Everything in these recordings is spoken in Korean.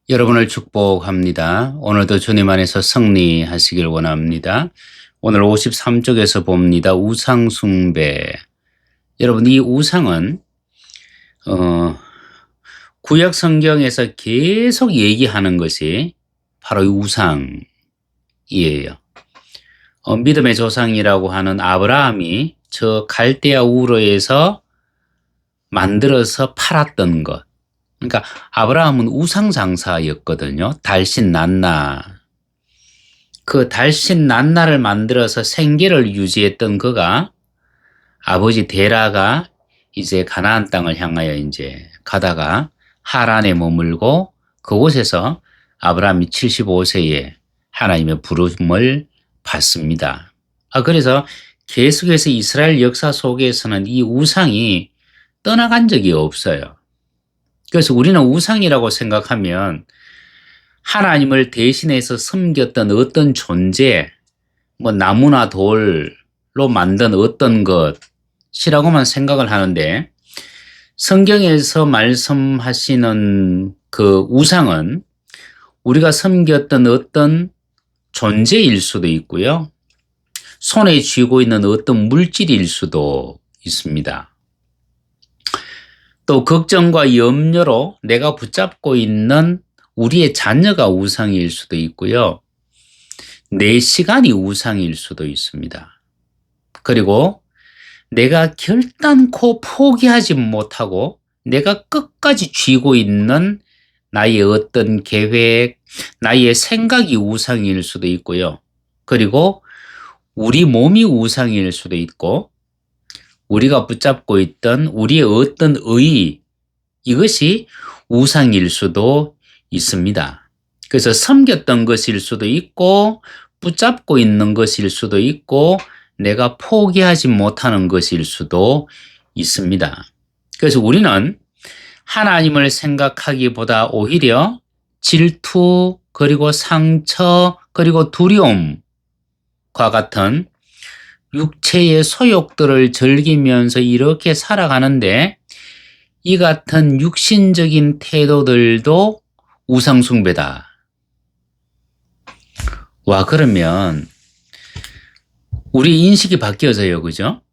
여러분을 축복합니다. 오늘도 주님 안에서 승리하시길 원합니다. 오늘 53쪽에서 봅니다. 우상숭배. 여러분, 이 우상은 구약 성경에서 계속 얘기하는 것이 바로 이 우상이에요. 믿음의 조상이라고 하는 아브라함이 저 갈대아 우르에서 만들어서 팔았던 것. 그러니까 아브라함은 우상장사였거든요. 달신 난나. 그 달신 난나를 만들어서 생계를 유지했던 그가 아버지 데라가 이제 가나안 땅을 향하여 이제 가다가 하란에 머물고 그곳에서 아브라함이 75세에 하나님의 부름을 받습니다. 그래서 계속해서 이스라엘 역사 속에서는 이 우상이 떠나간 적이 없어요. 그래서 우리는 우상이라고 생각하면 하나님을 대신해서 섬겼던 어떤 존재, 나무나 돌로 만든 어떤 것이라고만 생각을 하는데, 성경에서 말씀하시는 그 우상은 우리가 섬겼던 어떤 존재일 수도 있고요. 손에 쥐고 있는 어떤 물질일 수도 있습니다. 또 걱정과 염려로 내가 붙잡고 있는 우리의 자녀가 우상일 수도 있고요. 내 시간이 우상일 수도 있습니다. 그리고 내가 결단코 포기하지 못하고 내가 끝까지 쥐고 있는 나의 어떤 계획, 나의 생각이 우상일 수도 있고요. 그리고 우리 몸이 우상일 수도 있고 우리가 붙잡고 있던 우리의 어떤 의의, 이것이 우상일 수도 있습니다. 그래서 섬겼던 것일 수도 있고 붙잡고 있는 것일 수도 있고 내가 포기하지 못하는 것일 수도 있습니다. 그래서 우리는 하나님을 생각하기보다 오히려 질투, 그리고 상처, 그리고 두려움과 같은 육체의 소욕들을 즐기면서 이렇게 살아가는데 이 같은 육신적인 태도들도 우상숭배다. 그러면 우리 인식이 바뀌어져요. 그죠?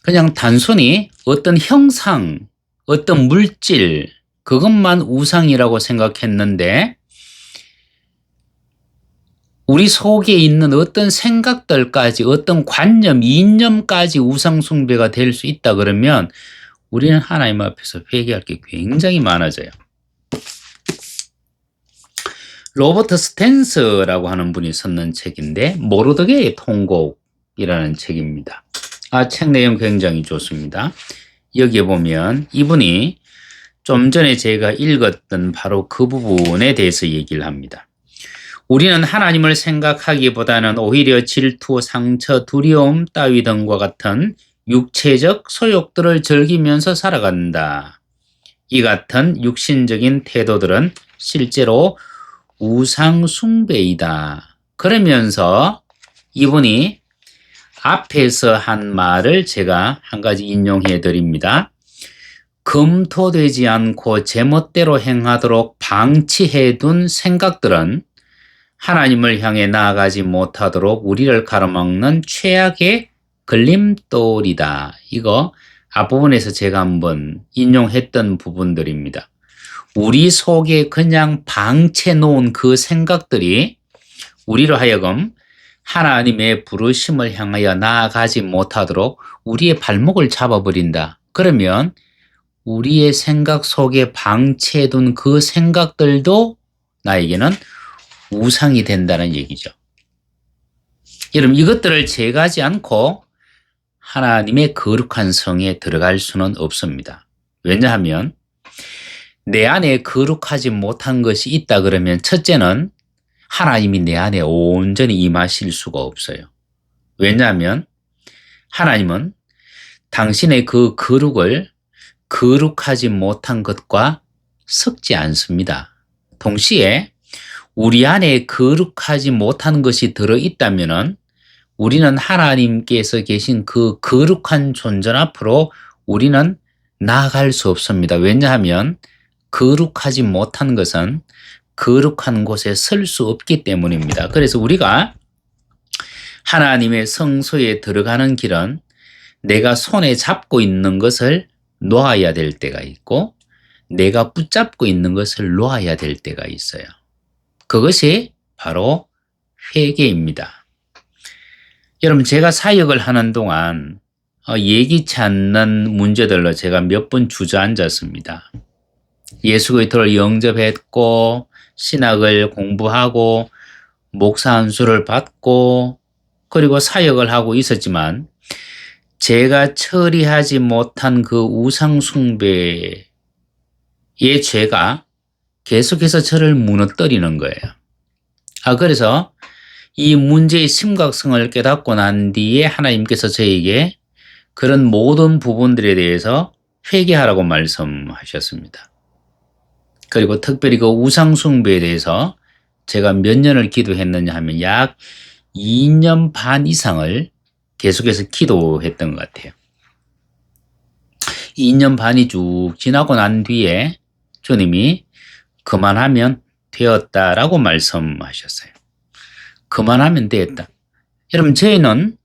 그냥 단순히 어떤 형상, 어떤 물질, 그것만 우상이라고 생각했는데 우리 속에 있는 어떤 생각들까지, 어떤 관념, 이념까지 우상숭배가 될 수 있다 그러면 우리는 하나님 앞에서 회개할 게 굉장히 많아져요. 로버트 스탠스라고 하는 분이 썼는 책인데 모르드게의 통곡이라는 책입니다. 책 내용 굉장히 좋습니다. 여기에 보면 이분이 좀 전에 제가 읽었던 바로 그 부분에 대해서 얘기를 합니다. 우리는 하나님을 생각하기보다는 오히려 질투, 상처, 두려움 따위 등과 같은 육체적 소욕들을 즐기면서 살아간다. 이 같은 육신적인 태도들은 실제로 우상숭배이다. 그러면서 이분이 앞에서 한 말을 제가 한 가지 인용해 드립니다. 검토되지 않고 제멋대로 행하도록 방치해 둔 생각들은 하나님을 향해 나아가지 못하도록 우리를 가로막는 최악의 걸림돌이다. 이거 앞부분에서 제가 한번 인용했던 부분들입니다. 우리 속에 그냥 방치해 놓은 그 생각들이 우리로 하여금 하나님의 부르심을 향하여 나아가지 못하도록 우리의 발목을 잡아버린다. 그러면 우리의 생각 속에 방치해 둔 그 생각들도 나에게는 우상이 된다는 얘기죠. 여러분, 이것들을 제거하지 않고 하나님의 거룩한 성에 들어갈 수는 없습니다. 왜냐하면 내 안에 거룩하지 못한 것이 있다 그러면 첫째는 하나님이 내 안에 온전히 임하실 수가 없어요. 왜냐하면 하나님은 당신의 그 거룩을 거룩하지 못한 것과 섞지 않습니다. 동시에 우리 안에 거룩하지 못한 것이 들어있다면 우리는 하나님께서 계신 그 거룩한 존재 앞으로 우리는 나아갈 수 없습니다. 왜냐하면 거룩하지 못한 것은 거룩한 곳에 설 수 없기 때문입니다. 그래서 우리가 하나님의 성소에 들어가는 길은 내가 손에 잡고 있는 것을 놓아야 될 때가 있고 내가 붙잡고 있는 것을 놓아야 될 때가 있어요. 그것이 바로 회개입니다. 여러분, 제가 사역을 하는 동안 예기치 않는 문제들로 제가 몇 번 주저앉았습니다. 예수 그리스도를 영접했고 신학을 공부하고 목사 안수를 받고 그리고 사역을 하고 있었지만 제가 처리하지 못한 그 우상 숭배의 죄가 계속해서 저를 무너뜨리는 거예요. 그래서 이 문제의 심각성을 깨닫고 난 뒤에 하나님께서 저에게 그런 모든 부분들에 대해서 회개하라고 말씀하셨습니다. 그리고 특별히 그 우상 숭배에 대해서 제가 몇 년을 기도했느냐 하면 약 2년 반 이상을 계속해서 기도했던 것 같아요. 2년 반이 쭉 지나고 난 뒤에 주님이 그만하면 되었다라고 말씀하셨어요. 그만하면 되었다. 여러분, 저희는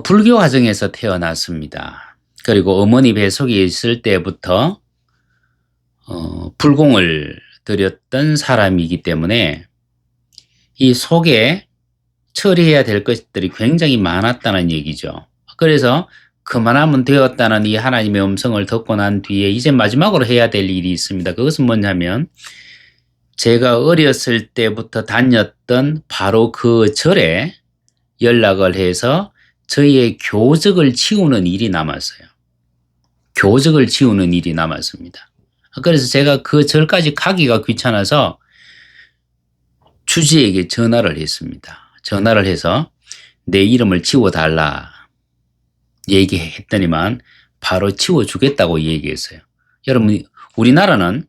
불교 가정에서 태어났습니다. 그리고 어머니 배 속에 있을 때부터 불공을 드렸던 사람이기 때문에 이 속에 처리해야 될 것들이 굉장히 많았다는 얘기죠. 그래서 그만하면 되었다는 이 하나님의 음성을 듣고 난 뒤에 이제 마지막으로 해야 될 일이 있습니다. 그것은 뭐냐면 제가 어렸을 때부터 다녔던 바로 그 절에 연락을 해서 저희의 교적을 지우는 일이 남았어요. 교적을 지우는 일이 남았습니다. 그래서 제가 그 절까지 가기가 귀찮아서 주지에게 전화를 했습니다. 전화를 해서 내 이름을 지워달라 얘기했더니만 바로 지워주겠다고 얘기했어요. 여러분, 우리나라는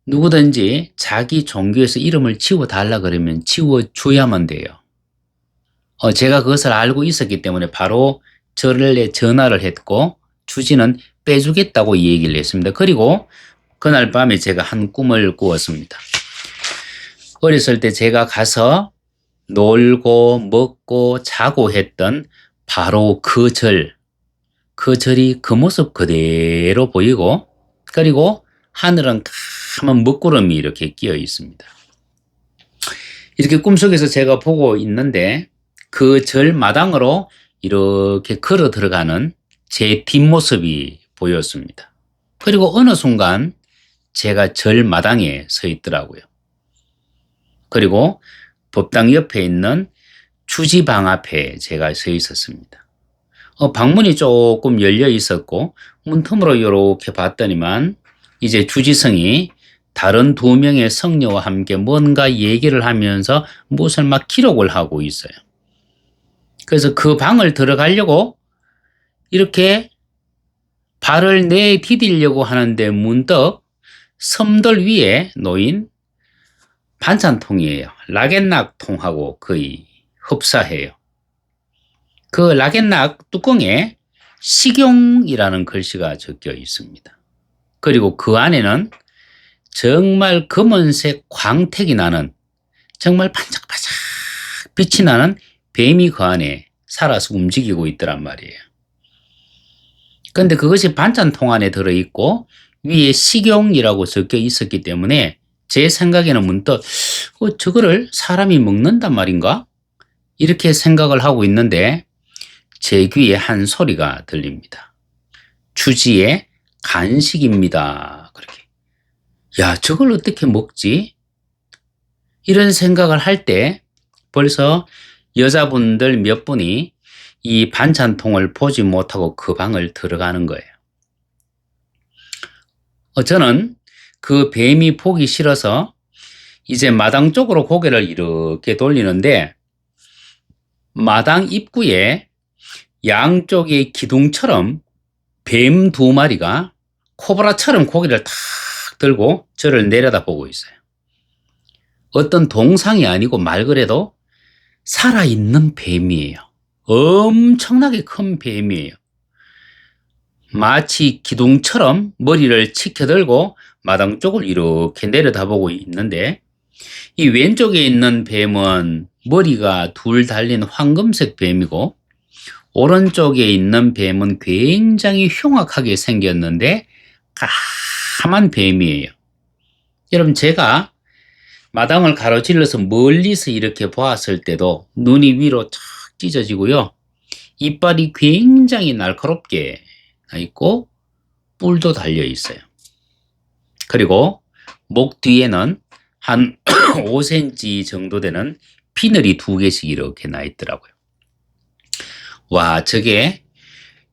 누구든지 자기 종교에서 이름을 지워달라 그러면 지워줘야만 돼요. 제가 그것을 알고 있었기 때문에 바로 절에 전화를 했고 주지는 빼주겠다고 얘기를 했습니다. 그리고 그날 밤에 제가 한 꿈을 꾸었습니다. 어렸을 때 제가 가서 놀고 먹고 자고 했던 바로 그 절이 그 모습 그대로 보이고 그리고 하늘은 까만 먹구름이 이렇게 끼어 있습니다. 이렇게 꿈속에서 제가 보고 있는데 그 절 마당으로 이렇게 걸어 들어가는 제 뒷모습이 보였습니다. 그리고 어느 순간 제가 절 마당에 서 있더라고요. 그리고 법당 옆에 있는 주지방 앞에 제가 서 있었습니다. 방문이 조금 열려 있었고 문틈으로 이렇게 봤더니만 이제 주지성이 다른 2명의 성녀와 함께 뭔가 얘기를 하면서 무엇을 막 기록을 하고 있어요. 그래서 그 방을 들어가려고 이렇게 발을 내디디려고 하는데 문득 섬돌 위에 놓인 반찬통이에요. 락앤락통하고 거의 흡사해요. 그 락앤락 뚜껑에 식용이라는 글씨가 적혀 있습니다. 그리고 그 안에는 정말 검은색 광택이 나는 정말 반짝반짝 빛이 나는 뱀이 그 안에 살아서 움직이고 있더란 말이에요. 그런데 그것이 반찬통 안에 들어있고 위에 식용이라고 적혀 있었기 때문에 제 생각에는 문득 저거를 사람이 먹는단 말인가? 이렇게 생각을 하고 있는데 제 귀에 한 소리가 들립니다. 주지의 간식입니다. 그렇게. 야, 저걸 어떻게 먹지? 이런 생각을 할 때 벌써 여자분들 몇 분이 이 반찬통을 보지 못하고 그 방을 들어가는 거예요. 저는 그 뱀이 보기 싫어서 이제 마당 쪽으로 고개를 이렇게 돌리는데 마당 입구에 양쪽에 기둥처럼 뱀 2마리가 코브라처럼 고개를 탁 들고 저를 내려다보고 있어요. 어떤 동상이 아니고 말 그대로 살아있는 뱀이에요. 엄청나게 큰 뱀이에요. 마치 기둥처럼 머리를 치켜들고 마당 쪽을 이렇게 내려다보고 있는데 이 왼쪽에 있는 뱀은 머리가 둘 달린 황금색 뱀이고 오른쪽에 있는 뱀은 굉장히 흉악하게 생겼는데 까만 뱀이에요. 여러분 제가 마당을 가로질러서 멀리서 이렇게 보았을 때도 눈이 위로 탁 찢어지고요. 이빨이 굉장히 날카롭게 있고 뿔도 달려 있어요. 그리고 목 뒤에는 한 5cm 정도 되는 비늘이 2개씩 이렇게 나 있더라고요. 와, 저게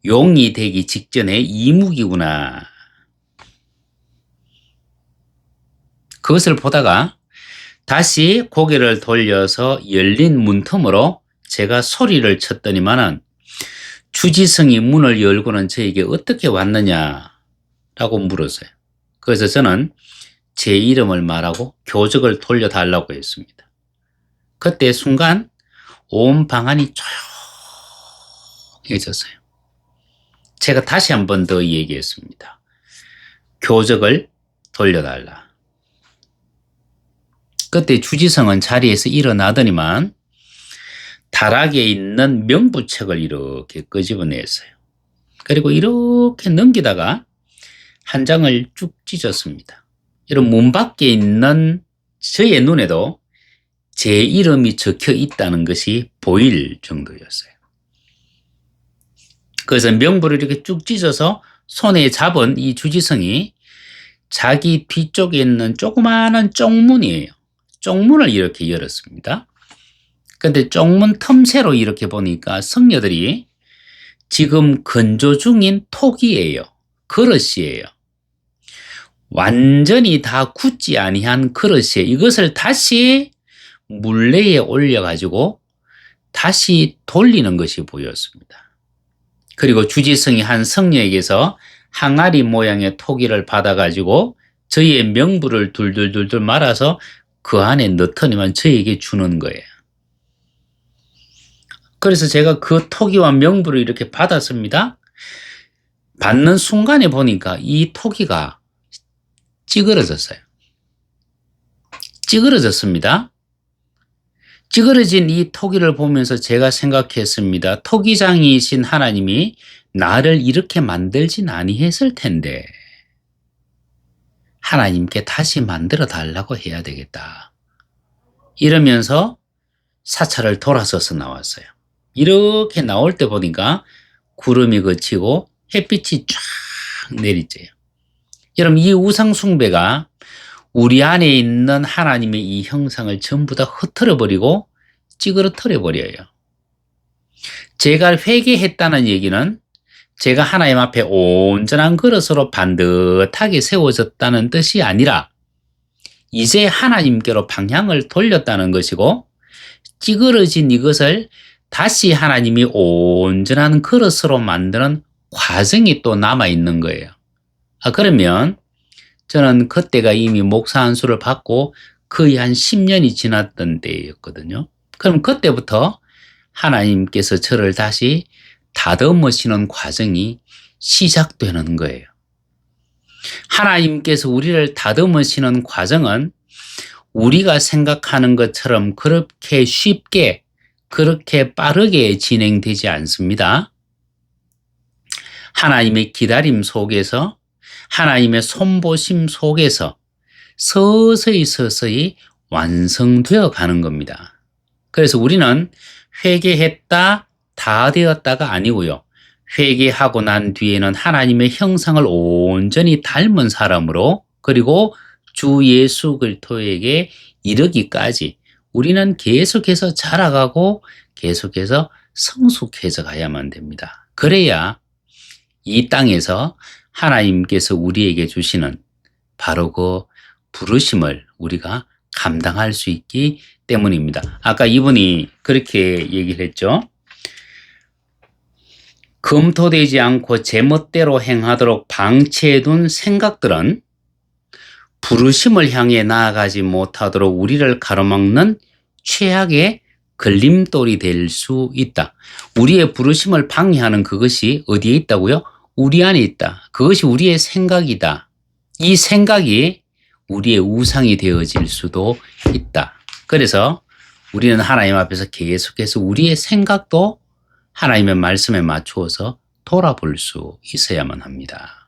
용이 되기 직전의 이무기구나. 그것을 보다가 다시 고개를 돌려서 열린 문틈으로 제가 소리를 쳤더니만은 주지성이 문을 열고는 저에게 어떻게 왔느냐라고 물었어요. 그래서 저는 제 이름을 말하고 교적을 돌려달라고 했습니다. 그때 순간 온 방안이 조용해졌어요. 제가 다시 한 번 더 얘기했습니다. 교적을 돌려달라. 그때 주지성은 자리에서 일어나더니만 다락에 있는 명부책을 이렇게 끄집어냈어요. 그리고 이렇게 넘기다가 한 장을 쭉 찢었습니다. 이런 문 밖에 있는 저의 눈에도 제 이름이 적혀 있다는 것이 보일 정도였어요. 그래서 명부를 이렇게 쭉 찢어서 손에 잡은 이 주지성이 자기 뒤쪽에 있는 조그마한 쪽문이에요. 쪽문을 이렇게 열었습니다. 근데 쪽문 틈새로 이렇게 보니까 성녀들이 지금 건조 중인 톡이에요. 그릇이에요. 완전히 다 굳지 아니한 그릇이에요. 이것을 다시 물레에 올려가지고 다시 돌리는 것이 보였습니다. 그리고 주지성이 한 성녀에게서 항아리 모양의 토기를 받아가지고 저희의 명부를 둘둘둘둘 말아서 그 안에 넣더니만 저에게 주는 거예요. 그래서 제가 그 토기와 명부를 이렇게 받았습니다. 받는 순간에 보니까 이 토기가 찌그러졌어요. 찌그러졌습니다. 찌그러진 이 토기를 보면서 제가 생각했습니다. 토기장이신 하나님이 나를 이렇게 만들진 아니했을 텐데 하나님께 다시 만들어 달라고 해야 되겠다. 이러면서 사찰을 돌아서서 나왔어요. 이렇게 나올 때 보니까 구름이 그치고 햇빛이 쫙 내리쬐요. 여러분 이 우상 숭배가 우리 안에 있는 하나님의 이 형상을 전부 다 흩어져 버리고 찌그러뜨려 버려요. 제가 회개했다는 얘기는 제가 하나님 앞에 온전한 그릇으로 반듯하게 세워졌다는 뜻이 아니라 이제 하나님께로 방향을 돌렸다는 것이고 찌그러진 이것을 다시 하나님이 온전한 그릇으로 만드는 과정이 또 남아있는 거예요. 그러면 저는 그때가 이미 목사 안수를 받고 거의 한 10년이 지났던 때였거든요. 그럼 그때부터 하나님께서 저를 다시 다듬으시는 과정이 시작되는 거예요. 하나님께서 우리를 다듬으시는 과정은 우리가 생각하는 것처럼 그렇게 쉽게 그렇게 빠르게 진행되지 않습니다. 하나님의 기다림 속에서 하나님의 손보심 속에서 서서히 완성되어 가는 겁니다. 그래서 우리는 회개했다 다 되었다가 아니고요. 회개하고 난 뒤에는 하나님의 형상을 온전히 닮은 사람으로 그리고 주 예수 그리스도에게 이르기까지 우리는 계속해서 자라가고 계속해서 성숙해져 가야만 됩니다. 그래야 이 땅에서 하나님께서 우리에게 주시는 바로 그 부르심을 우리가 감당할 수 있기 때문입니다. 아까 이분이 그렇게 얘기를 했죠. 검토되지 않고 제멋대로 행하도록 방치해둔 생각들은 부르심을 향해 나아가지 못하도록 우리를 가로막는 최악의 걸림돌이 될 수 있다. 우리의 부르심을 방해하는 그것이 어디에 있다고요? 우리 안에 있다. 그것이 우리의 생각이다. 이 생각이 우리의 우상이 되어질 수도 있다. 그래서 우리는 하나님 앞에서 계속해서 우리의 생각도 하나님의 말씀에 맞추어서 돌아볼 수 있어야만 합니다.